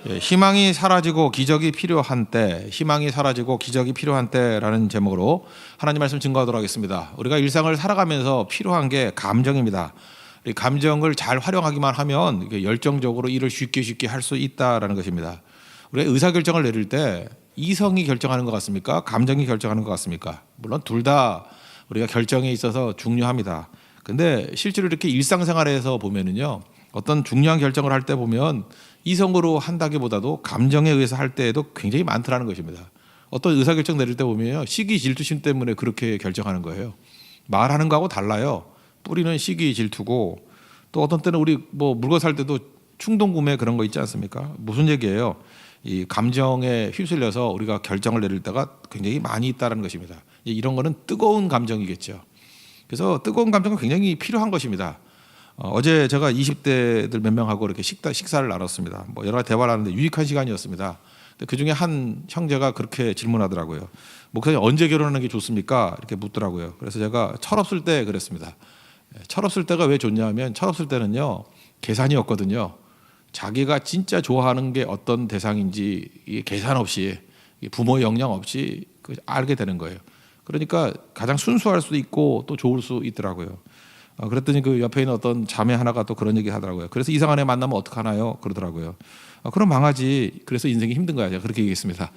희망이 사라지고 기적이 필요한 때, 희망이 사라지고 기적이 필요한 때라는 제목으로 하나님 말씀 증거하도록 하겠습니다. 우리가 일상을 살아가면서 필요한 게 감정입니다. 이 감정을 잘 활용하기만 하면 열정적으로 일을 쉽게 할 수 있다라는 것입니다. 우리가 의사결정을 내릴 때 이성이 결정하는 것 같습니까? 감정이 결정하는 것 같습니까? 물론 둘 다 우리가 결정에 있어서 중요합니다. 근데 실제로 이렇게 일상생활에서 보면은요, 어떤 중요한 결정을 할 때 보면 이성으로 한다기보다도 감정에 의해서 할 때에도 굉장히 많더라는 것입니다. 어떤 의사결정 내릴 때 보면요, 시기 질투심 때문에 그렇게 결정하는 거예요. 말하는 거하고 달라요. 뿌리는 시기 질투고, 또 어떤 때는 우리 뭐 물건 살 때도 충동 구매 그런 거 있지 않습니까? 무슨 얘기예요? 이 감정에 휩쓸려서 우리가 결정을 내릴 때가 굉장히 많이 있다는 것입니다. 이런 거는 뜨거운 감정이겠죠. 그래서 뜨거운 감정은 굉장히 필요한 것입니다. 어제 제가 20대들 몇 명하고 이렇게 식사를 나눴습니다. 뭐 여러 가지 대화를 하는데 유익한 시간이었습니다. 그 중에 한 형제가 그렇게 질문하더라고요. 목사님 언제 결혼하는 게 좋습니까? 이렇게 묻더라고요. 그래서 제가 철없을 때 그랬습니다. 철없을 때가 왜 좋냐면, 철없을 때는요, 계산이 없거든요. 자기가 진짜 좋아하는 게 어떤 대상인지 계산 없이, 부모의 영향 없이 알게 되는 거예요. 그러니까 가장 순수할 수도 있고 또 좋을 수 있더라고요. 그랬더니 그 옆에 있는 어떤 자매 하나가 또 그런 얘기 하더라고요. 그래서 이상한 애 만나면 어떡하나요? 그러더라고요. 그럼 망하지. 그래서 인생이 힘든 거야. 제가 그렇게 얘기했습니다.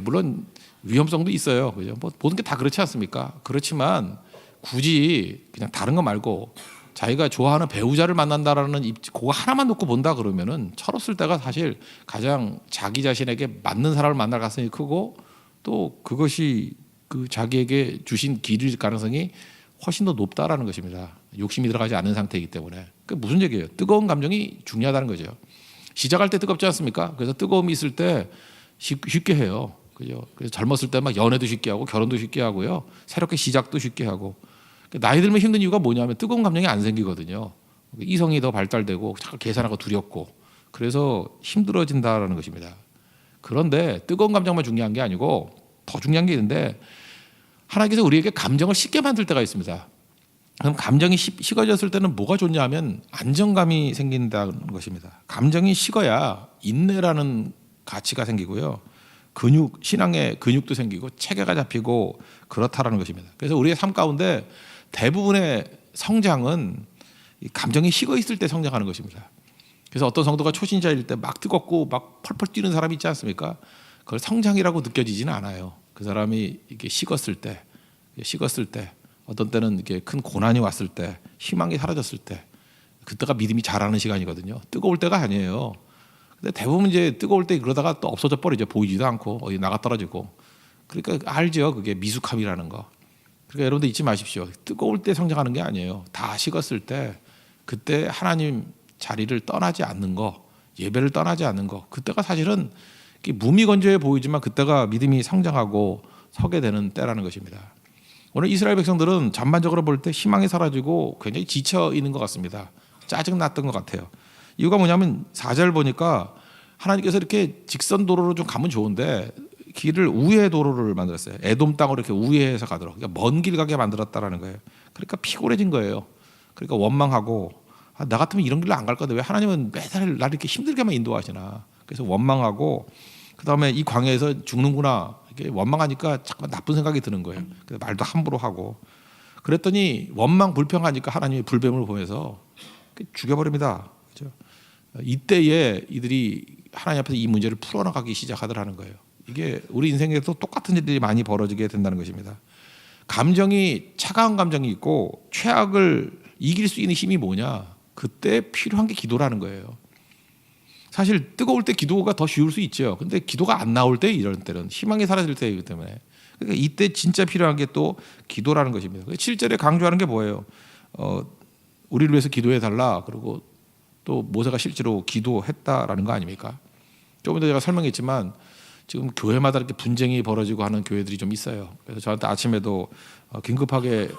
물론 위험성도 있어요. 그죠? 뭐 모든 게 다 그렇지 않습니까? 그렇지만 굳이 그냥 다른 거 말고 자기가 좋아하는 배우자를 만난다라는 그거 하나만 놓고 본다 그러면은 철없을 때가 사실 가장 자기 자신에게 맞는 사람을 만날 가능성이 크고, 또 그것이 그 자기에게 주신 길일 가능성이 훨씬 더 높다라는 것입니다. 욕심이 들어가지 않은 상태이기 때문에. 그 무슨 얘기예요? 뜨거운 감정이 중요하다는 거죠. 시작할 때 뜨겁지 않습니까? 그래서 뜨거움이 있을 때 쉽게 해요. 그죠? 그래서 젊었을 때 막 연애도 쉽게 하고 결혼도 쉽게 하고요. 새롭게 시작도 쉽게 하고. 나이 들면 힘든 이유가 뭐냐면 뜨거운 감정이 안 생기거든요. 이성이 더 발달되고 자꾸 계산하고 두렵고, 그래서 힘들어진다라는 것입니다. 그런데 뜨거운 감정만 중요한 게 아니고 더 중요한 게 있는데, 하나님께서 우리에게 감정을 쉽게 만들 때가 있습니다. 그럼 감정이 식어졌을 때는 뭐가 좋냐면 안정감이 생긴다는 것입니다. 감정이 식어야 인내라는 가치가 생기고요, 신앙의 근육도 생기고 체계가 잡히고 그렇다라는 것입니다. 그래서 우리의 삶 가운데 대부분의 성장은 감정이 식어 있을 때 성장하는 것입니다. 그래서 어떤 성도가 초신자일 때 막 뜨겁고 막 펄펄 뛰는 사람이 있지 않습니까? 그걸 성장이라고 느껴지지는 않아요. 그 사람이 이게 식었을 때, 어떤 때는 이게 큰 고난이 왔을 때, 희망이 사라졌을 때, 그때가 믿음이 자라는 시간이거든요. 뜨거울 때가 아니에요. 근데 대부분 이제 뜨거울 때 그러다가 또 없어져 버리죠. 보이지도 않고 어디 나가 떨어지고. 그러니까 알죠. 그게 미숙함이라는 거. 그러니까 여러분들 잊지 마십시오. 뜨거울 때 성장하는 게 아니에요. 다 식었을 때, 그때 하나님 자리를 떠나지 않는 거, 예배를 떠나지 않는 거, 그때가 사실은 무미건조해 보이지만 그때가 믿음이 성장하고 서게 되는 때라는 것입니다. 오늘 이스라엘 백성들은 전반적으로 볼 때 희망이 사라지고 굉장히 지쳐 있는 것 같습니다. 짜증났던 것 같아요. 이유가 뭐냐면 4절 보니까 하나님께서 이렇게 직선 도로로 좀 가면 좋은데 길을 우회 도로를 만들었어요. 에돔 땅으로 이렇게 우회해서 가도록, 그러니까 먼 길 가게 만들었다라는 거예요. 그러니까 피곤해진 거예요. 그러니까 원망하고, 나 같으면 이런 길로 안 갈 건데 왜 하나님은 매달 날 이렇게 힘들게만 인도하시나. 그래서 원망하고, 그다음에 이 광야에서 죽는구나, 이게 원망하니까 자꾸 나쁜 생각이 드는 거예요. 그래서 말도 함부로 하고, 그랬더니 원망 불평하니까 하나님의 불뱀을 보내서 죽여버립니다. 그렇죠? 이때에 이들이 하나님 앞에서 이 문제를 풀어나가기 시작하더라는 거예요. 이게 우리 인생에도 똑같은 일들이 많이 벌어지게 된다는 것입니다. 감정이, 차가운 감정이 있고, 최악을 이길 수 있는 힘이 뭐냐? 그때 필요한 게 기도라는 거예요. 사실 뜨거울 때 기도가 더 쉬울 수 있죠. 근데 기도가 안 나올 때, 이런 때는 희망이 사라질 때이기 때문에, 그러니까 이때 진짜 필요한 게 또 기도라는 것입니다. 7절에 강조하는 게 뭐예요? 우리를 위해서 기도해 달라. 그리고 또 모세가 실제로 기도했다라는 거 아닙니까? 조금 더 제가 설명했지만 지금 교회마다 이렇게 분쟁이 벌어지고 하는 교회들이 좀 있어요. 그래서 저한테 아침에도 긴급하게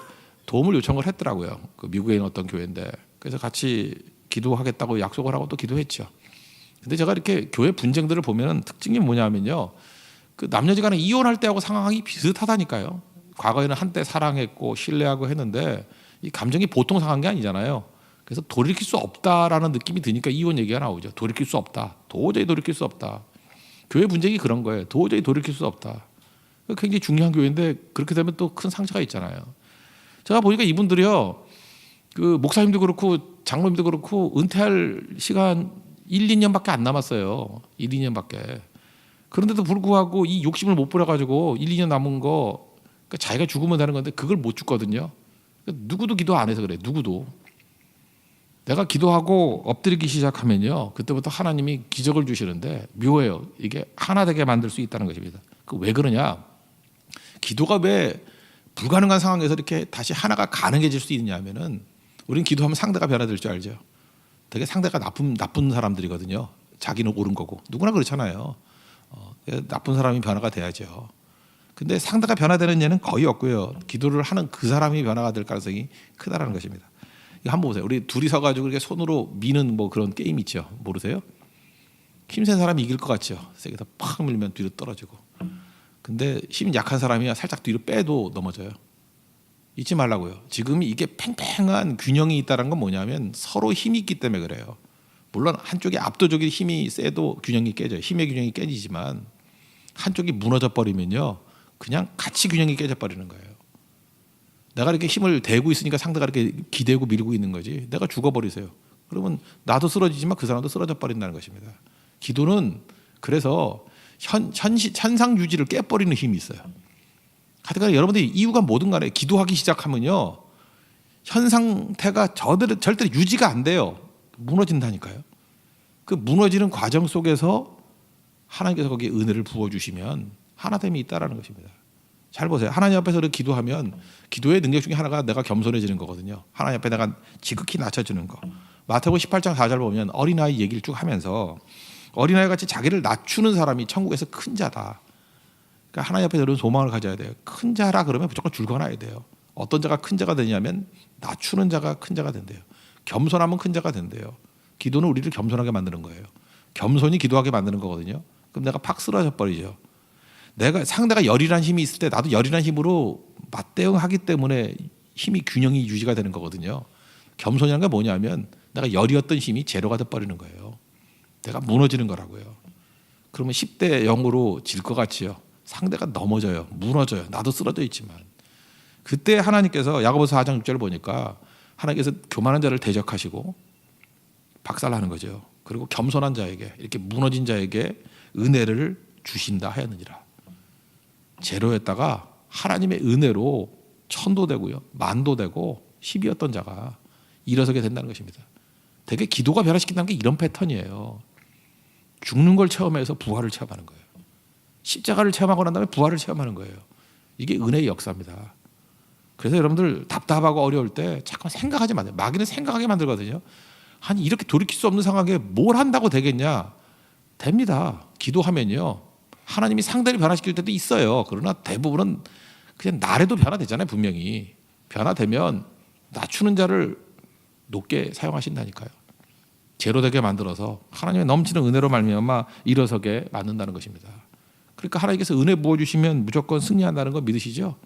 도움을 요청을 했더라고요. 그 미국에 있는 어떤 교회인데, 그래서 같이 기도하겠다고 약속을 하고 또 기도했죠. 근데 제가 이렇게 교회 분쟁들을 보면은 특징이 뭐냐면요, 그 남녀지간에 이혼할 때하고 상황이 비슷하다니까요. 과거에는 한때 사랑했고 신뢰하고 했는데 이 감정이 보통 상한 게 아니잖아요. 그래서 돌이킬 수 없다라는 느낌이 드니까 이혼 얘기가 나오죠. 돌이킬 수 없다. 도저히 돌이킬 수 없다. 교회 분쟁이 그런 거예요. 도저히 돌이킬 수 없다. 굉장히 중요한 교회인데 그렇게 되면 또 큰 상처가 있잖아요. 제가 보니까 이분들이요, 그 목사님도 그렇고 장로님도 그렇고 은퇴할 시간 1, 2년밖에 안 남았어요. 1, 2년밖에. 그런데도 불구하고 이 욕심을 못 부려가지고 1, 2년 남은 거, 그러니까 자기가 죽으면 되는 건데 그걸 못 죽거든요. 누구도 기도 안 해서 그래. 누구도. 내가 기도하고 엎드리기 시작하면요, 그때부터 하나님이 기적을 주시는데 묘해요. 이게 하나 되게 만들 수 있다는 것입니다. 그 왜 그러냐? 기도가 왜 불가능한 상황에서 이렇게 다시 하나가 가능해질 수 있냐면은, 우리는 기도하면 상대가 변화될 줄 알죠. 되게 상대가 나쁜 사람들이거든요. 자기는 옳은 거고 누구나 그렇잖아요. 나쁜 사람이 변화가 돼야죠. 근데 상대가 변화되는 예는 거의 없고요. 기도를 하는 그 사람이 변화가 될 가능성이 크다라는 것입니다. 이거 한번 보세요. 우리 둘이 서가지고 이렇게 손으로 미는 뭐 그런 게임 있죠. 모르세요? 힘센 사람이 이길 것 같죠. 세게 더 팍 밀면 뒤로 떨어지고. 근데 힘 약한 사람이 살짝 뒤로 빼도 넘어져요. 잊지 말라고요. 지금 이게 팽팽한 균형이 있다는 건 뭐냐면 서로 힘이 있기 때문에 그래요. 물론 한쪽이 압도적인 힘이 세도 균형이 깨져요. 힘의 균형이 깨지지만 한쪽이 무너져 버리면요, 그냥 같이 균형이 깨져 버리는 거예요. 내가 이렇게 힘을 대고 있으니까 상대가 이렇게 기대고 밀고 있는 거지. 내가 죽어버리세요. 그러면 나도 쓰러지지만 그 사람도 쓰러져 버린다는 것입니다. 기도는 그래서 현상 유지를 깨버리는 힘이 있어요. 하여튼 여러분들이 이유가 뭐든 간에 기도하기 시작하면요, 현 상태가 절대 유지가 안 돼요. 무너진다니까요. 그 무너지는 과정 속에서 하나님께서 거기에 은혜를 부어주시면 하나됨이 있다라는 것입니다. 잘 보세요. 하나님 앞에서 기도하면 기도의 능력 중에 하나가 내가 겸손해지는 거거든요. 하나님 앞에 내가 지극히 낮춰주는 거. 마태복음 18장 4절 보면 어린아이 얘기를 쭉 하면서 어린아이 같이 자기를 낮추는 사람이 천국에서 큰 자다. 그러니까 하나님 앞에 이런 소망을 가져야 돼요. 큰 자라 그러면 무조건 줄거나야 돼요. 어떤 자가 큰 자가 되냐면 낮추는 자가 큰 자가 된대요. 겸손하면 큰 자가 된대요. 기도는 우리를 겸손하게 만드는 거예요. 겸손이 기도하게 만드는 거거든요. 그럼 내가 팍 쓰러져 버리죠. 내가 상대가 열이란 힘이 있을 때 나도 열이란 힘으로 맞대응하기 때문에 힘이 균형이 유지가 되는 거거든요. 겸손이란 게 뭐냐면 내가 열이었던 힘이 제로가 돼 버리는 거예요. 내가 무너지는 거라고요. 그러면 10대 0으로 질 것 같지요. 상대가 넘어져요. 무너져요. 나도 쓰러져 있지만. 그때 하나님께서 야고보서 4장 6절을 보니까 하나님께서 교만한 자를 대적하시고 박살나는 거죠. 그리고 겸손한 자에게, 이렇게 무너진 자에게 은혜를 주신다 하였느니라. 제로였다가 하나님의 은혜로 천도 되고요, 만도 되고 10이었던 자가 일어서게 된다는 것입니다. 되게 기도가 변화시킨다는 게 이런 패턴이에요. 죽는 걸 체험해서 부활을 체험하는 거예요. 십자가를 체험하고 난 다음에 부활을 체험하는 거예요. 이게 은혜의 역사입니다. 그래서 여러분들 답답하고 어려울 때 잠깐 생각하지 마세요. 마귀는 생각하게 만들거든요. 아니 이렇게 돌이킬 수 없는 상황에 뭘 한다고 되겠냐? 됩니다. 기도하면요, 하나님이 상대를 변화시킬 때도 있어요. 그러나 대부분은 그냥 나래도 변화되잖아요. 분명히 변화되면 낮추는 자를 높게 사용하신다니까요. 제로되게 만들어서 하나님의 넘치는 은혜로 말미암아 일어서게 만든다는 것입니다. 그러니까 하나님께서 은혜 부어주시면 무조건 승리한다는 거 믿으시죠?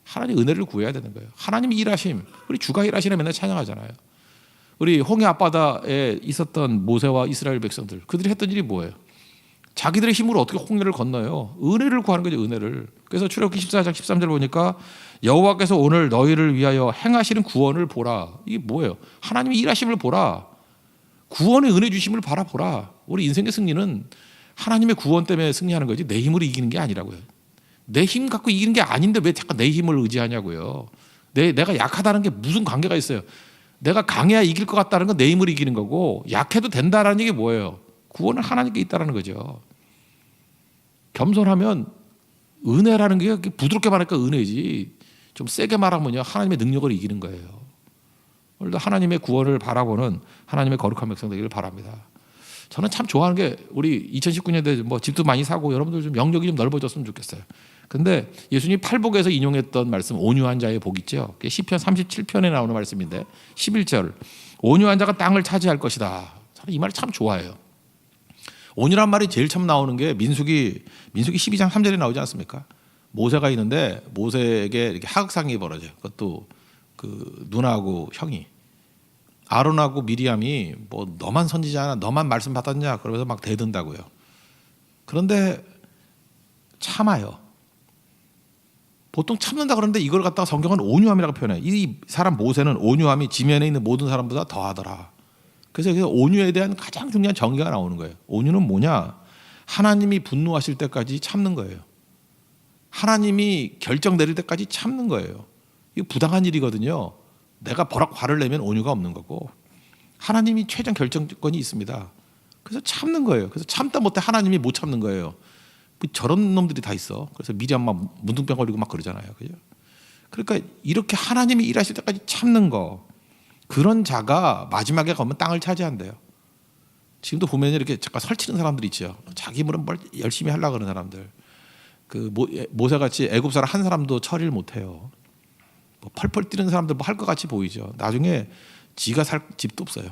하나님 은혜를 구해야 되는 거예요. 하나님이 일하심, 우리 주가 일하시나 맨날 찬양하잖아요. 우리 홍해 앞바다에 있었던 모세와 이스라엘 백성들, 그들이 했던 일이 뭐예요? 자기들의 힘으로 어떻게 홍해를 건너요? 은혜를 구하는 거죠. 은혜를. 그래서 출애굽기 14장 13절 보니까 여호와께서 오늘 너희를 위하여 행하시는 구원을 보라. 이게 뭐예요? 하나님이 일하심을 보라. 구원의 은혜 주심을 바라보라. 우리 인생의 승리는 하나님의 구원 때문에 승리하는 거지 내 힘으로 이기는 게 아니라고요. 내 힘 갖고 이기는 게 아닌데 왜 자꾸 내 힘을 의지하냐고요. 내가 약하다는 게 무슨 관계가 있어요? 내가 강해야 이길 것 같다는 건 내 힘으로 이기는 거고, 약해도 된다라는 게 뭐예요? 구원은 하나님께 있다는 거죠. 겸손하면 은혜라는 게 부드럽게 말하니까 은혜지, 좀 세게 말하면요 하나님의 능력을 이기는 거예요. 오늘도 하나님의 구원을 바라보는 하나님의 거룩한 백성 되기를 바랍니다. 저는 참 좋아하는 게 우리 2019년도에 뭐 집도 많이 사고 여러분들 좀 영역이 좀 넓어졌으면 좋겠어요. 근데 예수님이 팔복에서 인용했던 말씀, 온유한 자의 복 있죠. 그게 시편 37편에 나오는 말씀인데 11절, 온유한 자가 땅을 차지할 것이다. 저는 이 말 참 좋아해요. 온유란 말이 제일 처음 나오는 게 민수기 12장 3절에 나오지 않습니까? 모세가 있는데 모세에게 이렇게 하극상이 벌어져요. 그것도 그 누나하고 형이 아론하고 미리암이 뭐 너만 선지자냐, 너만 말씀 받았냐 그러면서 막 대든다고요. 그런데 참아요. 보통 참는다 그러는데 이걸 갖다가 성경은 온유함이라고 표현해요. 이 사람 모세는 온유함이 지면에 있는 모든 사람보다 더하더라. 그래서 온유에 대한 가장 중요한 정의가 나오는 거예요. 온유는 뭐냐? 하나님이 분노하실 때까지 참는 거예요. 하나님이 결정 내릴 때까지 참는 거예요. 이거 부당한 일이거든요. 내가 버럭 화를 내면 온유가 없는 거고, 하나님이 최종 결정권이 있습니다. 그래서 참는 거예요. 그래서 참다 못해 하나님이 못 참는 거예요. 뭐 저런 놈들이 다 있어. 그래서 미리암 막 문둥병 걸리고 막 그러잖아요. 그죠? 그러니까 이렇게 하나님이 일하실 때까지 참는 거, 그런 자가 마지막에 가면 땅을 차지한대요. 지금도 보면 이렇게 잠깐 설치는 사람들이 있죠. 자기 물은 뭘 열심히 하려고 그러는 사람들. 그 모세같이 애굽 사람 한 사람도 처리를 못해요. 뭐 펄펄 뛰는 사람들 뭐 할 것 같이 보이죠. 나중에 지가 살 집도 없어요.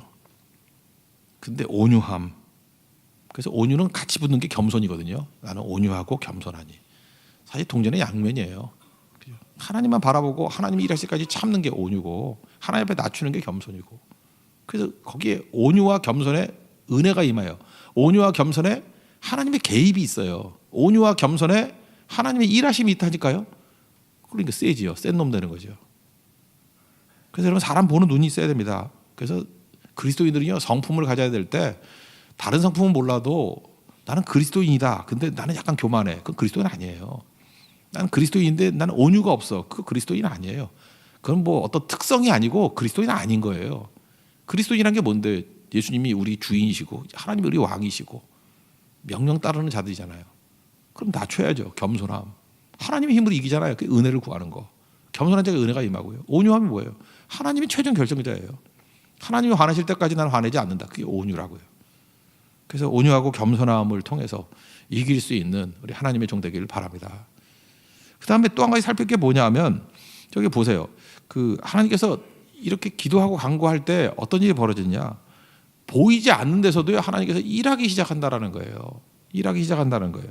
근데 온유함. 그래서 온유는 같이 붙는 게 겸손이거든요. 나는 온유하고 겸손하니. 사실 동전의 양면이에요. 하나님만 바라보고 하나님이 일하실 때까지 참는 게 온유고, 하나님 앞에 낮추는 게 겸손이고. 그래서 거기에 온유와 겸손에 은혜가 임해요. 온유와 겸손에 하나님의 개입이 있어요. 온유와 겸손에 하나님의 일하심이 있다니까요. 그러니까 세지요. 센 놈 되는 거죠. 그래서 여러분, 사람 보는 눈이 있어야 됩니다. 그래서 그리스도인들이요, 성품을 가져야 될 때 다른 성품은 몰라도 나는 그리스도인이다. 근데 나는 약간 교만해. 그건 그리스도인 아니에요. 나는 그리스도인인데 나는 온유가 없어. 그 그리스도인 아니에요. 그건 뭐 어떤 특성이 아니고 그리스도인 아닌 거예요. 그리스도인이란 게 뭔데? 예수님이 우리 주인이시고 하나님이 우리 왕이시고 명령 따르는 자들이잖아요. 그럼 낮춰야죠. 겸손함. 하나님의 힘으로 이기잖아요. 그 은혜를 구하는 거. 겸손한 자가 은혜가 임하고요. 온유함이 뭐예요? 하나님이 최종 결정자예요. 하나님이 화내실 때까지 나는 화내지 않는다. 그게 온유라고요. 그래서 온유하고 겸손함을 통해서 이길 수 있는 우리 하나님의 종 되기를 바랍니다. 그 다음에 또 한 가지 살필 게 뭐냐면, 저기 보세요. 그 하나님께서 이렇게 기도하고 간구할 때 어떤 일이 벌어졌냐? 보이지 않는 데서도요, 하나님께서 일하기 시작한다라는 거예요. 일하기 시작한다는 거예요.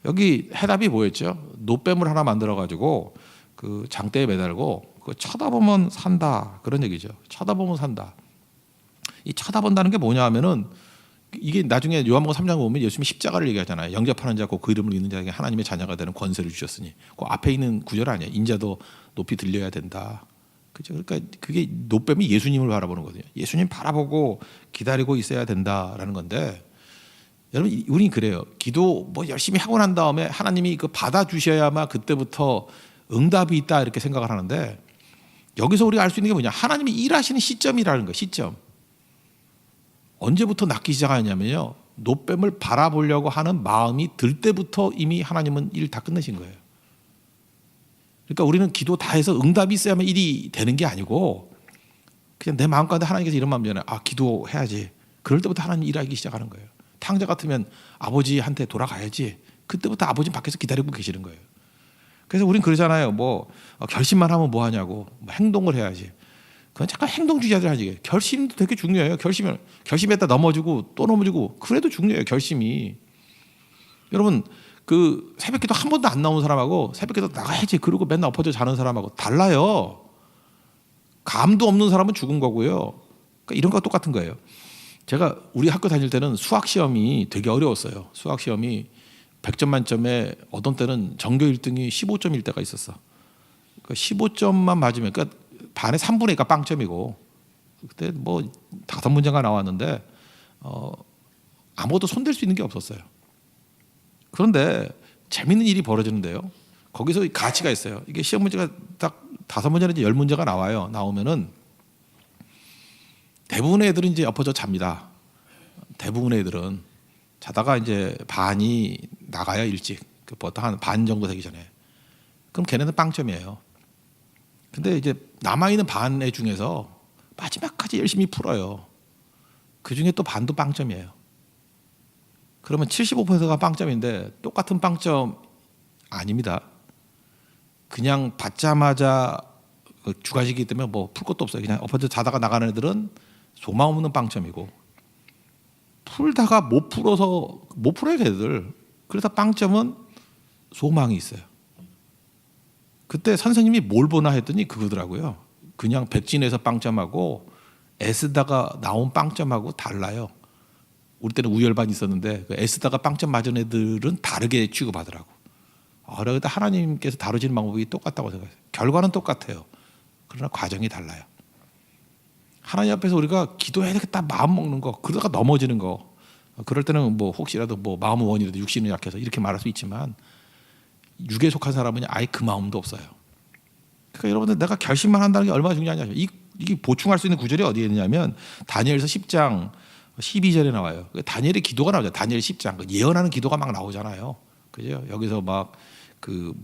여기 해답이 뭐였죠? 노뱀을 하나 만들어 가지고 그 장대에 매달고 그 쳐다보면 산다, 그런 얘기죠. 쳐다보면 산다. 이 쳐다본다는 게 뭐냐 하면은, 이게 나중에 요한복음 3장 보면 예수님이 십자가를 얘기하잖아요. 영접하는 자고 그 이름을 믿는 자에게 하나님의 자녀가 되는 권세를 주셨으니. 그 앞에 있는 구절 아니에요. 인자도 높이 들려야 된다. 그죠? 그러니까 그게 노뱀이 예수님을 바라보는 거거든요. 예수님 바라보고 기다리고 있어야 된다라는 건데, 여러분, 우린 그래요. 기도 뭐 열심히 하고 난 다음에 하나님이 그 받아주셔야만 그때부터 응답이 있다, 이렇게 생각을 하는데, 여기서 우리가 알 수 있는 게 뭐냐? 하나님이 일하시는 시점이라는 거예요. 시점. 언제부터 낫기 시작하냐면요, 노뱀을 바라보려고 하는 마음이 들 때부터 이미 하나님은 일 다 끝내신 거예요. 그러니까 우리는 기도 다 해서 응답이 있어야만 일이 되는 게 아니고, 그냥 내 마음 가운데 하나님께서 이런 마음이잖아요. 아, 기도해야지. 그럴 때부터 하나님 일하기 시작하는 거예요. 탕자 같으면 아버지한테 돌아가야지. 그때부터 아버지는 밖에서 기다리고 계시는 거예요. 그래서 우린 그러잖아요. 뭐 결심만 하면 뭐 하냐고. 뭐 행동을 해야지. 그건 잠깐 행동주의자들 하지. 결심도 되게 중요해요. 결심했다 넘어지고 또 넘어지고, 그래도 중요해요. 결심이. 여러분, 그 새벽기도 한 번도 안 나온 사람하고 새벽기도 나가야지 그러고 맨날 엎어져 자는 사람하고 달라요. 감도 없는 사람은 죽은 거고요. 그러니까 이런 거가 똑같은 거예요. 제가 우리 학교 다닐 때는 수학 시험이 되게 어려웠어요. 수학 시험이 100점 만점에 어떤 때는 전교 1등이 15점일 때가 있었어. 그러니까 15점만 맞으면, 그러니까 반에 3분의 2가 빵점이고, 그때 뭐 5문제가 나왔는데 아무것도 손댈 수 있는 게 없었어요. 그런데 재밌는 일이 벌어지는데요. 거기서 가치가 있어요. 이게 시험 문제가 딱 5문제나 10문제가 나와요. 나오면은 대부분의 애들은 이제 엎어져 잡니다. 대부분의 애들은 자다가 이제 반이 나가야 일찍, 보통 한 반 정도 되기 전에. 그럼 걔네는 빵점이에요. 근데 이제 남아있는 반 애 중에서 마지막까지 열심히 풀어요. 그 중에 또 반도 빵점이에요. 그러면 75%가 빵점인데 똑같은 빵점 아닙니다. 그냥 받자마자 주관식이기 때문에 뭐 풀 것도 없어요. 그냥 엎어져 자다가 나가는 애들은 소망 없는 빵점이고, 풀다가 못 풀어요 걔들. 그래서 빵점은 소망이 있어요. 그때 선생님이 뭘 보나 했더니 그거더라고요. 그냥 백진에서 빵점하고 애쓰다가 나온 빵점하고 달라요. 우리 때는 우열반이 있었는데 그 애쓰다가 빵점 맞은 애들은 다르게 취급하더라고. 그래도 하나님께서 다루시는 방법이 똑같다고 생각해요. 결과는 똑같아요. 그러나 과정이 달라요. 하나님 앞에서 우리가 기도해야 되겠다 마음 먹는 거, 그러다가 넘어지는 거, 그럴 때는 뭐 혹시라도 뭐 마음은 원이라도 육신은 약해서 이렇게 말할 수 있지만 육에 속한 사람은 아예 그 마음도 없어요. 그러니까 여러분들 내가 결심만 한다는 게 얼마나 중요하냐. 이게 보충할 수 있는 구절이 어디에 있냐면 다니엘서 10장 12절에 나와요. 다니엘의 기도가 나오죠. 다니엘 10장 예언하는 기도가 막 나오잖아요. 그죠? 여기서 막 그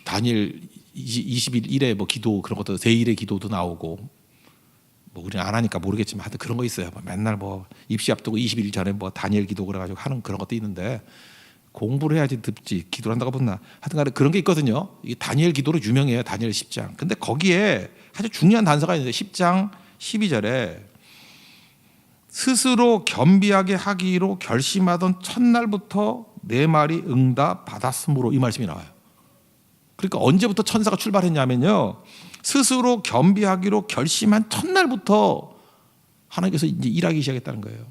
다니엘 21일에 뭐 기도 그런 것도 세일의 기도도 나오고 뭐 우리는 안 하니까 모르겠지만 하여튼 그런 거 있어요. 맨날 뭐 입시 앞두고 20일 전에 뭐 다니엘 기도 그래가지고 하는 그런 것도 있는데 공부를 해야지 듣지 기도를 한다고 붙나. 하여튼간에 그런 게 있거든요. 이 다니엘 기도로 유명해요. 다니엘 10장. 근데 거기에 아주 중요한 단서가 있는데 10장 12절에 스스로 겸비하게 하기로 결심하던 첫날부터 내 말이 응답 받았으므로 이 말씀이 나와요. 그러니까 언제부터 천사가 출발했냐면요. 스스로 겸비하기로 결심한 첫날부터 하나님께서 이제 일하기 시작했다는 거예요.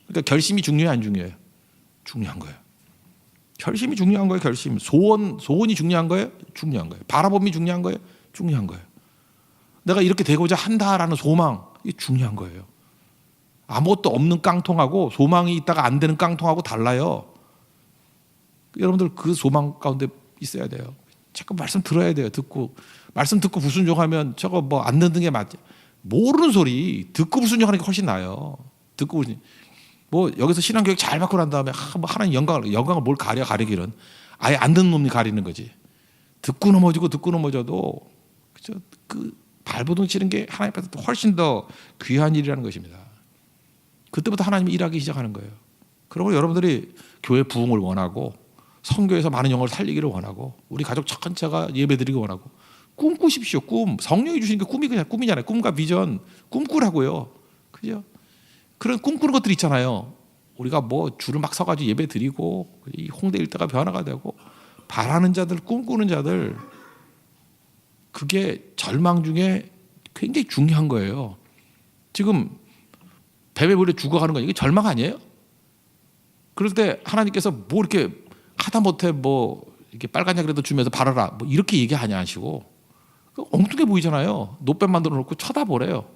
그러니까 결심이 중요해요, 안 중요해요? 중요한 거예요. 결심이 중요한 거예요. 결심. 소원이 중요한 거예요. 중요한 거예요. 바라봄이 중요한 거예요. 중요한 거예요. 내가 이렇게 되고자 한다라는 소망, 이게 중요한 거예요. 아무것도 없는 깡통하고 소망이 있다가 안 되는 깡통하고 달라요. 여러분들 그 소망 가운데 있어야 돼요. 자꾸 말씀 들어야 돼요. 말씀 듣고 불순종하면 저거 뭐 안 듣는 게 맞지. 모르는 소리 듣고 불순종하는 게 훨씬 나아요. 듣고 불순종. 뭐 여기서 신앙교육 잘 받고 난 다음에 뭐 하나님 영광을 뭘 가리기는 아예 안 듣는 놈이 가리는 거지. 듣고 넘어져도 그죠? 그 발버둥 치는 게 하나님 앞에서 훨씬 더 귀한 일이라는 것입니다. 그때부터 하나님이 일하기 시작하는 거예요. 그리고 여러분들이 교회 부흥을 원하고 선교에서 많은 영혼을 살리기를 원하고 우리 가족 전체가 예배드리기 원하고 꿈꾸십시오. 꿈. 성령이 주시는 게 꿈이 그냥 꿈이잖아요. 꿈과 비전. 꿈꾸라고요. 그죠? 그런 꿈꾸는 것들이 있잖아요. 우리가 뭐 줄을 막 서가지고 예배드리고 이 홍대 일대가 변화가 되고 바라는 자들, 꿈꾸는 자들, 그게 절망 중에 굉장히 중요한 거예요. 지금 뱀에 물려 죽어가는 거 이게 절망 아니에요? 그럴 때 하나님께서 뭐 이렇게 하다못해 뭐 이렇게 빨간 약이라도 주면서 바라라 뭐 이렇게 얘기하냐 하시고 엉뚱해 보이잖아요. 노뱀 만들어 놓고 쳐다보래요.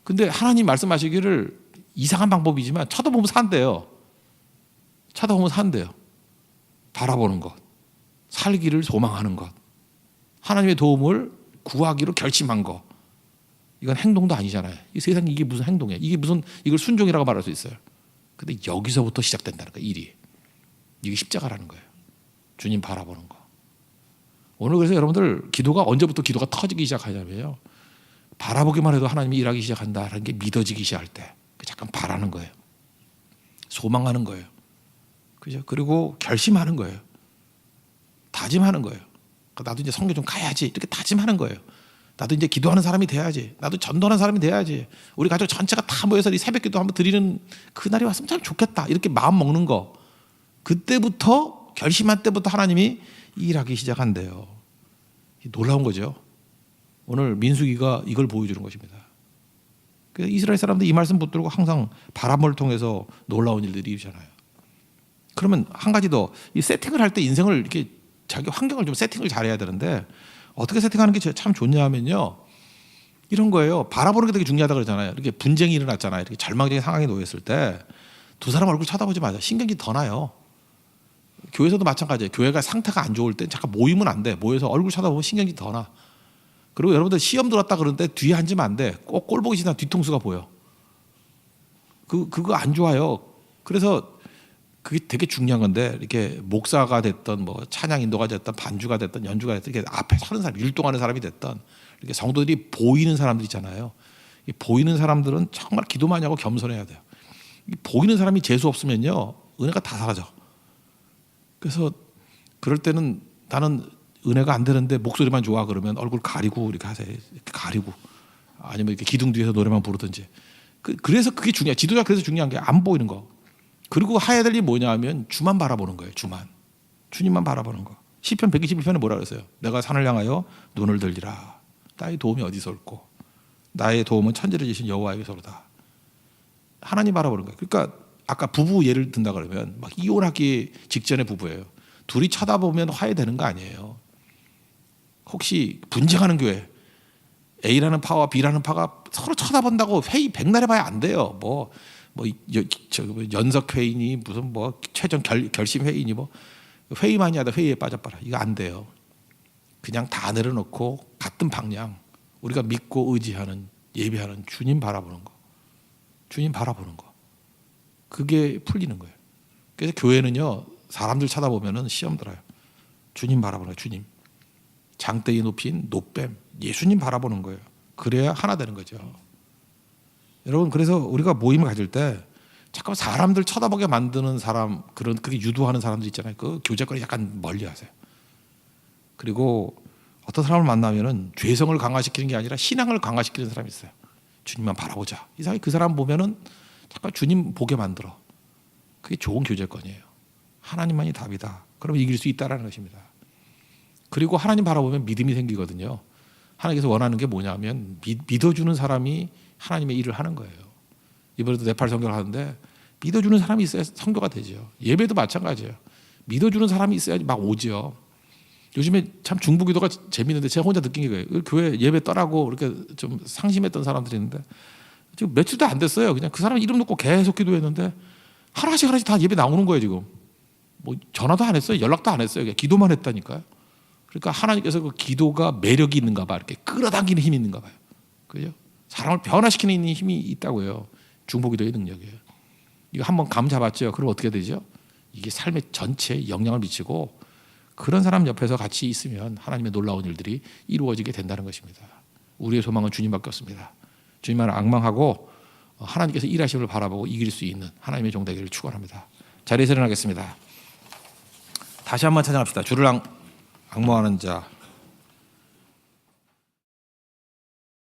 근데 하나님 말씀하시기를 이상한 방법이지만 쳐다보면 산대요. 쳐다보면 산대요. 바라보는 것, 살기를 소망하는 것, 하나님의 도움을 구하기로 결심한 것. 이건 행동도 아니잖아요. 이 세상에 이게 무슨 행동이야? 이걸 순종이라고 말할 수 있어요. 근데 여기서부터 시작된다는 거예요. 일이. 이게 십자가라는 거예요. 주님 바라보는 거. 오늘 그래서 여러분들 기도가 언제부터 기도가 터지기 시작하냐면요. 바라보기만 해도 하나님이 일하기 시작한다는 게 믿어지기 시작할 때 잠깐 바라는 거예요. 소망하는 거예요. 그죠? 그리고 결심하는 거예요. 다짐하는 거예요. 나도 이제 성교 좀 가야지 이렇게 다짐하는 거예요. 나도 이제 기도하는 사람이 돼야지. 나도 전도하는 사람이 돼야지. 우리 가족 전체가 다 모여서 이 새벽 기도 한번 드리는 그날이 왔으면 참 좋겠다. 이렇게 마음 먹는 거. 그때부터 결심한 때부터 하나님이 일하기 시작한대요. 놀라운 거죠. 오늘 민수기가 이걸 보여주는 것입니다. 그래서 이스라엘 사람들이 이 말씀 붙들고 항상 바람을 통해서 놀라운 일들이 일어나요. 그러면 한 가지 더, 이 세팅을 할 때 인생을 이렇게 자기 환경을 좀 세팅을 잘해야 되는데 어떻게 세팅하는 게 참 좋냐면요. 이런 거예요. 바라보는 게 되게 중요하다 그러잖아요. 이렇게 분쟁이 일어났잖아요. 이렇게 절망적인 상황에 놓였을 때 두 사람 얼굴 쳐다보지 마자. 신경이 더 나요. 교회에서도 마찬가지예요. 교회가 상태가 안 좋을 때 잠깐 모이면 안 돼. 모여서 얼굴 쳐다보면 신경이 더 나. 그리고 여러분들 시험 들었다 그러는데 뒤에 앉으면 안 돼. 꼭 꼴 보기 지나 뒤통수가 보여. 그거 안 좋아요. 그래서 그게 되게 중요한 건데 이렇게 목사가 됐던 뭐 찬양 인도가 됐던 반주가 됐던 연주가 됐던 이렇게 앞에 서는 사람, 율동하는 사람이 됐던 이렇게 성도들이 보이는 사람들 있잖아요. 이 보이는 사람들은 정말 기도 많이 하고 겸손해야 돼요. 이 보이는 사람이 재수 없으면요 은혜가 다 사라져. 그래서 그럴 때는 나는 은혜가 안 되는데 목소리만 좋아 그러면 얼굴 가리고 이렇게 하세요. 이렇게 가리고 아니면 이렇게 기둥 뒤에서 노래만 부르든지. 그래서 그게 중요해. 지도자 그래서 중요한 게 안 보이는 거. 그리고 해야 될 일이 뭐냐 하면 주만 바라보는 거예요. 주님만 바라보는 거. 시편 121편에 뭐라 그랬어요? 내가 산을 향하여 눈을 들리라. 나의 도움이 어디서 올꼬? 나의 도움은 천지를 지신 여호와에게서로다. 하나님 바라보는 거예요. 그러니까 아까 부부 예를 든다 그러면 막 이혼하기 직전의 부부예요. 둘이 쳐다보면 화해되는 거 아니에요. 혹시 분쟁하는 교회 A라는 파와 B라는 파가 서로 쳐다본다고 회의 백날 해봐야 안 돼요. 뭐 연석 회의니 무슨 뭐 최종 결심 회의니 뭐 회의만이 하다 회의에 빠져봐라. 이거 안 돼요. 그냥 다 내려놓고 같은 방향, 우리가 믿고 의지하는 예배하는 주님 바라보는 거, 주님 바라보는 거, 그게 풀리는 거예요. 그래서 교회는요, 사람들 쳐다보면은 시험 들어요. 주님 바라보는 거예요. 주님. 장대에 높인 노뱀, 예수님 바라보는 거예요. 그래야 하나 되는 거죠. 여러분, 그래서 우리가 모임을 가질 때 잠깐 사람들 쳐다보게 만드는 사람, 그게 유도하는 사람들 있잖아요. 그 교제권을 약간 멀리하세요. 그리고 어떤 사람을 만나면은 죄성을 강화시키는 게 아니라 신앙을 강화시키는 사람이 있어요. 주님만 바라보자. 이상하게 그 사람 보면은 잠깐 주님 보게 만들어. 그게 좋은 교제권이에요. 하나님만이 답이다. 그러면 이길 수 있다라는 것입니다. 그리고 하나님 바라보면 믿음이 생기거든요. 하나님께서 원하는 게 뭐냐면 믿어주는 사람이 하나님의 일을 하는 거예요. 이번에도 네팔 선교를 하는데 믿어주는 사람이 있어야 선교가 되죠. 예배도 마찬가지예요. 믿어주는 사람이 있어야지 막 오지요. 요즘에 참 중보기도가 재밌는데 제가 혼자 느낀 게 그래요. 교회 예배 떠나고 이렇게 좀 상심했던 사람들이 있는데 지금 며칠도 안 됐어요. 그냥 그 사람 이름 놓고 계속 기도했는데 하나씩 다 예배 나오는 거예요. 지금 뭐 전화도 안 했어요. 연락도 안 했어요. 그냥 기도만 했다니까요. 그러니까 하나님께서 그 기도가 매력이 있는가 봐. 이렇게 끌어당기는 힘이 있는가 봐요. 그죠? 사람을 변화시키는 힘이 있다고요. 중보기도의 능력이에요. 이거 한번 감 잡았죠. 그럼 어떻게 되죠? 이게 삶의 전체에 영향을 미치고 그런 사람 옆에서 같이 있으면 하나님의 놀라운 일들이 이루어지게 된다는 것입니다. 우리의 소망은 주님밖에 없습니다. 주님만을 앙망하고 하나님께서 일하심을 바라보고 이길 수 있는 하나님의 종 되기를 축원합니다. 자리에서 일어나겠습니다. 다시 한번 찬양합시다. 주를 앙모하는 자.